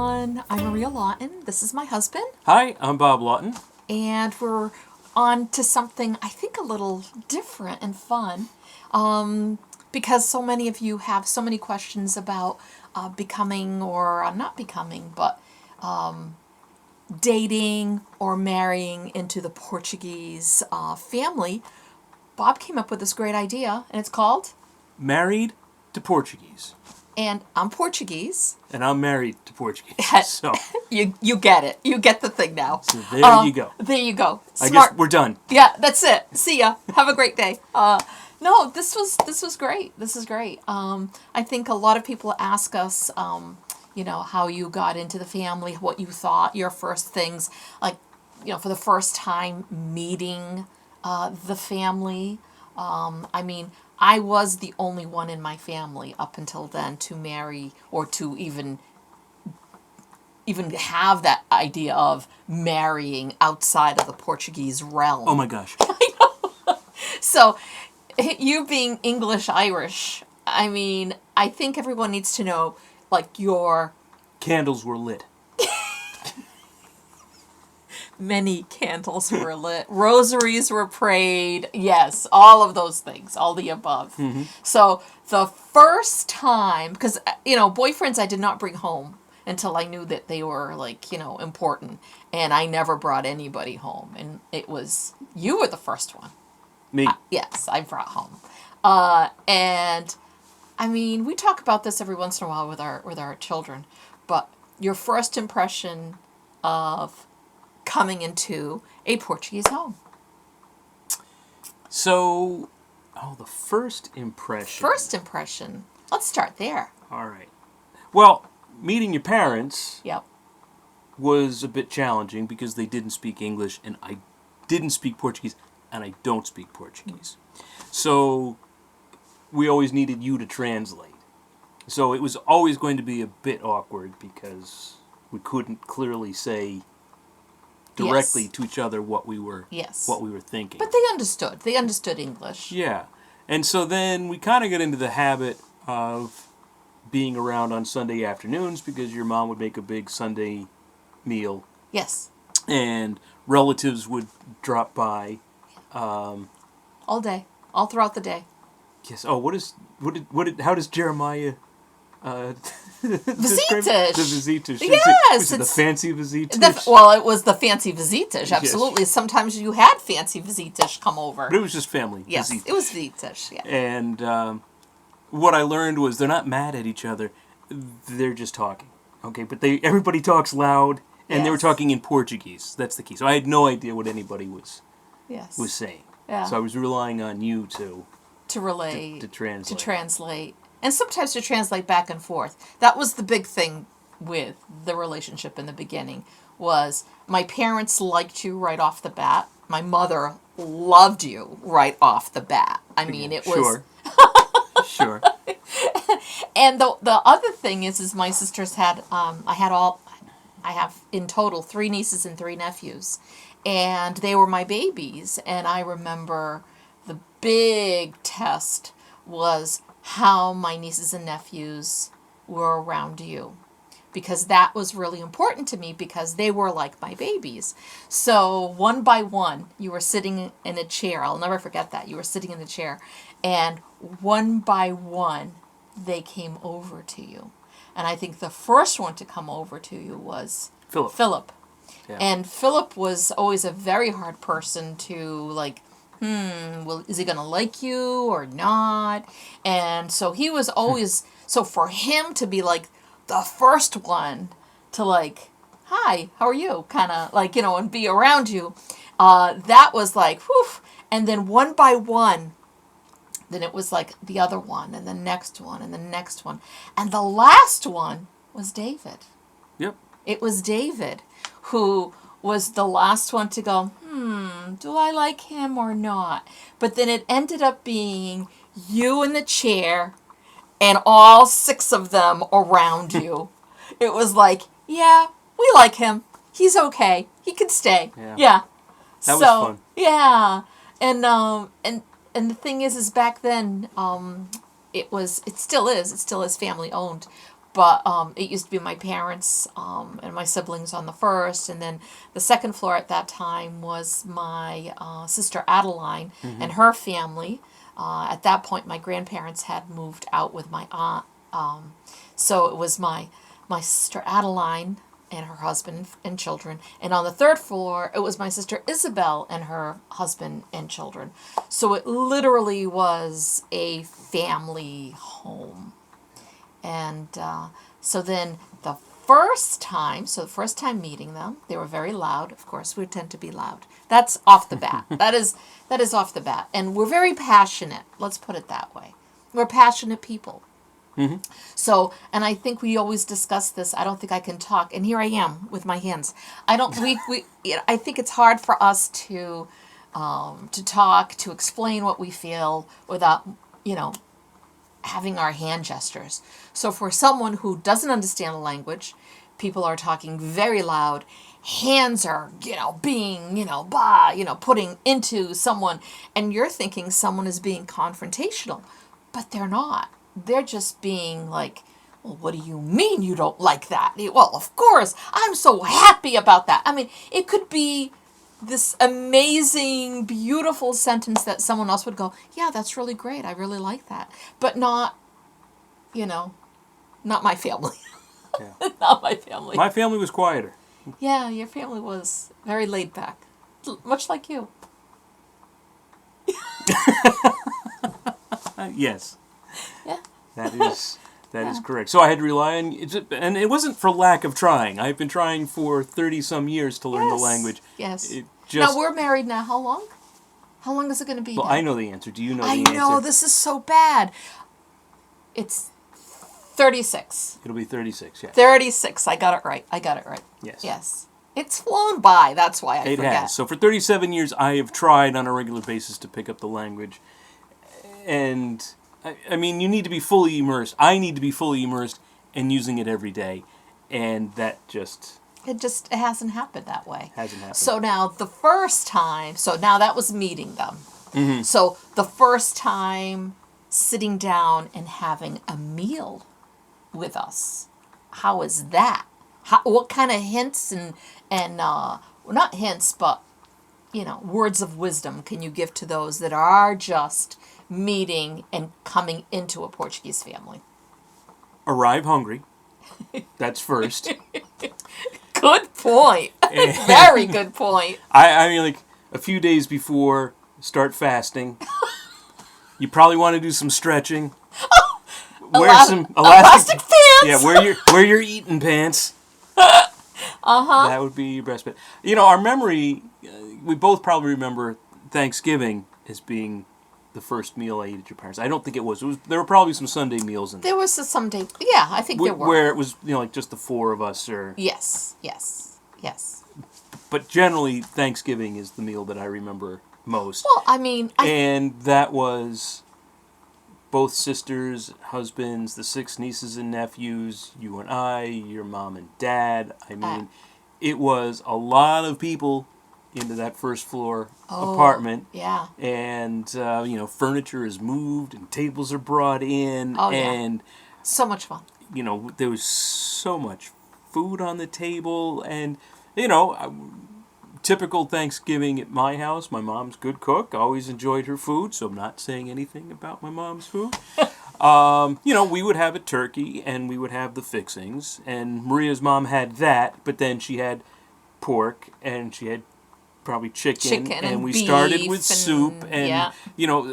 everyone. I'm Maria Lawton. This is my husband. Hi, I'm Bob Lawton. And we're on to something I think a little different and fun. Because so many of you have so many questions about becoming or not becoming, but dating or marrying into the Portuguese family. Bob came up with this great idea, and it's called Married to Portuguese. And I'm Portuguese. And I'm married to Portuguese. So you get it. You get the thing now. So there you go. There you go. Smart. I guess we're done. Yeah, that's it. See ya. Have a great day. No, this was great. This is great. I think a lot of people ask us, how you got into the family, what you thought, your first things, like, for the first time meeting the family. I was the only one in my family up until then to marry or to even have that idea of marrying outside of the Portuguese realm. Oh my gosh. I know. So, you being English-Irish, I think everyone needs to know, your... Candles were lit. Many candles were lit. Rosaries were prayed. Yes, all of those things, all the above. Mm-hmm. So the first time, because, boyfriends I did not bring home until I knew that they were, important. And I never brought anybody home. And it was, you were the first one. Me? Yes, I brought home. We talk about this every once in a while with our children. But your first impression of coming into a Portuguese home. So, the first impression. First impression. Let's start there. All right. Well, meeting your parents Yep. was a bit challenging because they didn't speak English and I didn't speak Portuguese and I don't speak Portuguese. So, we always needed you to translate. So, it was always going to be a bit awkward because we couldn't clearly say directly to each other what we were thinking. But they understood. They understood English. Yeah. And so then we kind of got into the habit of being around on Sunday afternoons because your mom would make a big Sunday meal. Yes. And relatives would drop by. All day. All throughout the day. Yes. Oh, how does Jeremiah Visitas. The visitas. Yes. Was it the fancy visitas? It was the fancy visitas, absolutely. Yes. Sometimes you had fancy visitas come over. But it was just family. Yes, visitas. it was visitas, yeah. And what I learned was they're not mad at each other. They're just talking. Okay, but everybody talks loud, and they were talking in Portuguese. That's the key. So I had no idea what anybody was saying. Yeah. So I was relying on you to relay, to translate. To translate. And sometimes to translate back and forth. That was the big thing with the relationship in the beginning, was my parents liked you right off the bat. My mother loved you right off the bat. It was... Sure. And the other thing is my sisters had, I have in total 3 nieces and 3 nephews. And they were my babies. And I remember the big test was how my nieces and nephews were around you. Because that was really important to me because they were like my babies. So one by one, you were sitting in a chair. I'll never forget that. You were sitting in the chair. And one by one, they came over to you. And I think the first one to come over to you was Philip. Yeah. And Philip was always a very hard person to is he going to like you or not? And so he was always, so for him to be the first one to hi, how are you? Kind of and be around you, that was whew. And then one by one, then it was the other one and the next one and the next one. And the last one was David. Yep. It was David who was the last one to go, do I like him or not? But then it ended up being you in the chair and all 6 of them around you. It was yeah, we like him. He's okay. He can stay. Yeah. That was fun. Yeah. And the thing is back then, it still is family owned. But it used to be my parents and my siblings on the first, and then the second floor at that time was my sister Adeline and her family. At that point, my grandparents had moved out with my aunt, so it was my sister Adeline and her husband and children, and on the third floor it was my sister Isabel and her husband and children. So it literally was a family home. And so then the first time meeting them, they were very loud. Of course, we tend to be loud. That's off the bat. That is off the bat. And we're very passionate. Let's put it that way. We're passionate people. Mm-hmm. So, and I think we always discuss this. I don't think I can talk. And here I am with my hands. I think it's hard for us to talk, to explain what we feel without, having our hand gestures. So for someone who doesn't understand the language, people are talking very loud, hands are, being, putting into someone, and you're thinking someone is being confrontational, but they're not. They're just being like, well, what do you mean you don't like that? Well, of course, I'm so happy about that. I mean, it could be this amazing, beautiful sentence that someone else would go, yeah, that's really great. I really like that. But not, not my family. Yeah. Not my family. My family was quieter. Yeah, your family was very laid back. Much like you. Yes. Yeah. That is correct. So I had to rely on, and it wasn't for lack of trying. I've been trying for 30-some years to learn the language. Yes. Now, we're married now. How long? How long is it going to be Well, now? I know the answer. Do you know the answer? I know. This is so bad. It's 36. It'll be 36, yeah. 36. I got it right. Yes. Yes. It's flown by. That's why I It forget. has. So for 37 years, I have tried on a regular basis to pick up the language. And, I mean, you need to be fully immersed. I need to be fully immersed and using it every day. And that just... It hasn't happened that way. Hasn't happened. So now the first time, now that was meeting them. Mm-hmm. So the first time sitting down and having a meal with us, how is that? What kind of hints and well, not hints, but, words of wisdom can you give to those that are just meeting and coming into a Portuguese family? Arrive hungry. That's first. Good point. Very good point. I mean, like, a few days before, start fasting. You probably want to do some stretching. Wear some elastic pants. Yeah, wear your eating pants. That would be your best bet. Our memory, we both probably remember Thanksgiving as being the first meal I ate at your parents'. I don't think it was. There were probably some Sunday meals in there. There was a Sunday. Yeah, I think there were. Where it was, like just the four of us, or... Yes. But generally, Thanksgiving is the meal that I remember most. Well, I mean... And that was both sisters, husbands, the 6 nieces and nephews, you and I, your mom and dad. I mean, it was a lot of people into that first floor apartment. Yeah. And, furniture is moved and tables are brought in. Oh, yeah. And so much fun. There was so much food on the table. And, typical Thanksgiving at my house. My mom's a good cook. Always enjoyed her food, so I'm not saying anything about my mom's food. We would have a turkey, and we would have the fixings. And Maria's mom had that, but then she had pork, and she had probably chicken and we beef started with and, soup. And, yeah.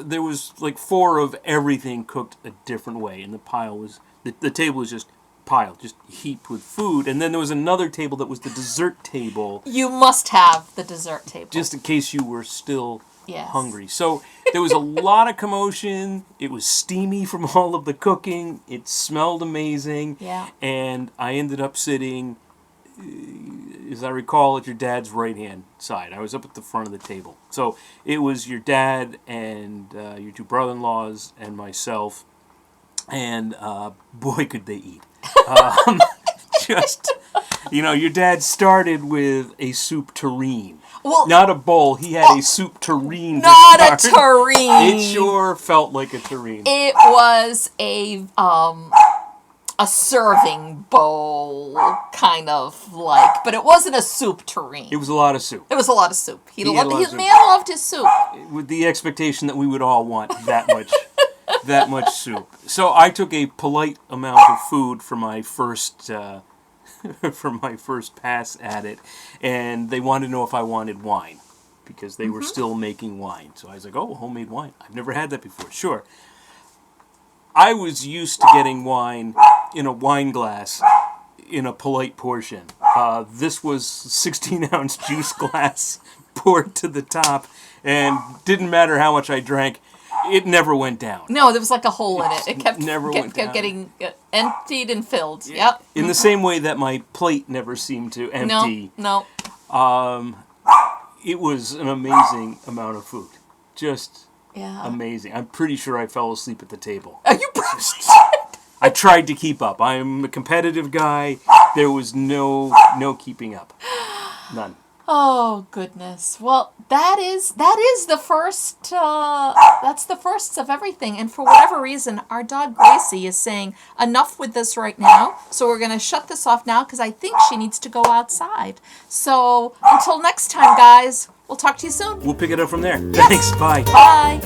There was like 4 of everything cooked a different way. And the pile was... The table was just... pile, just heaped with food. And then there was another table that was the dessert table. You must have the dessert table. Just in case you were still Yes. hungry. So there was a lot of commotion. It was steamy from all of the cooking. It smelled amazing. Yeah. And I ended up sitting, as I recall, at your dad's right-hand side. I was up at the front of the table. So it was your dad and your 2 brother-in-laws and myself. And boy, could they eat. Your dad started with a soup terrine. Well, not a bowl. He had a soup terrine. Not a terrine. It sure felt like a terrine. It was a a serving bowl, kind of like, but it wasn't a soup tureen. It was a lot of soup. It was a lot of soup. He had a lot of His soup. man loved his soup. With the expectation that we would all want that much, that much soup. So I took a polite amount of food for my first, for my first pass at it, and they wanted to know if I wanted wine, because they were still making wine. So I was like, oh, homemade wine. I've never had that before. Sure. I was used to getting wine in a wine glass in a polite portion. This was 16-ounce juice glass poured to the top, and didn't matter how much I drank, it never went down. No, there was like a hole in it. It kept went down. getting emptied and filled. Yep. In the same way that my plate never seemed to empty. No. It was an amazing amount of food. Just Yeah. amazing. I'm pretty sure I fell asleep at the table. Are you I tried to keep up. I'm a competitive guy. There was no keeping up. None. Oh goodness. Well, that is the first. That's the first of everything. And for whatever reason, our dog Gracie is saying enough with this right now. So we're gonna shut this off now because I think she needs to go outside. So until next time, guys. We'll talk to you soon. We'll pick it up from there. Thanks. Bye. Bye.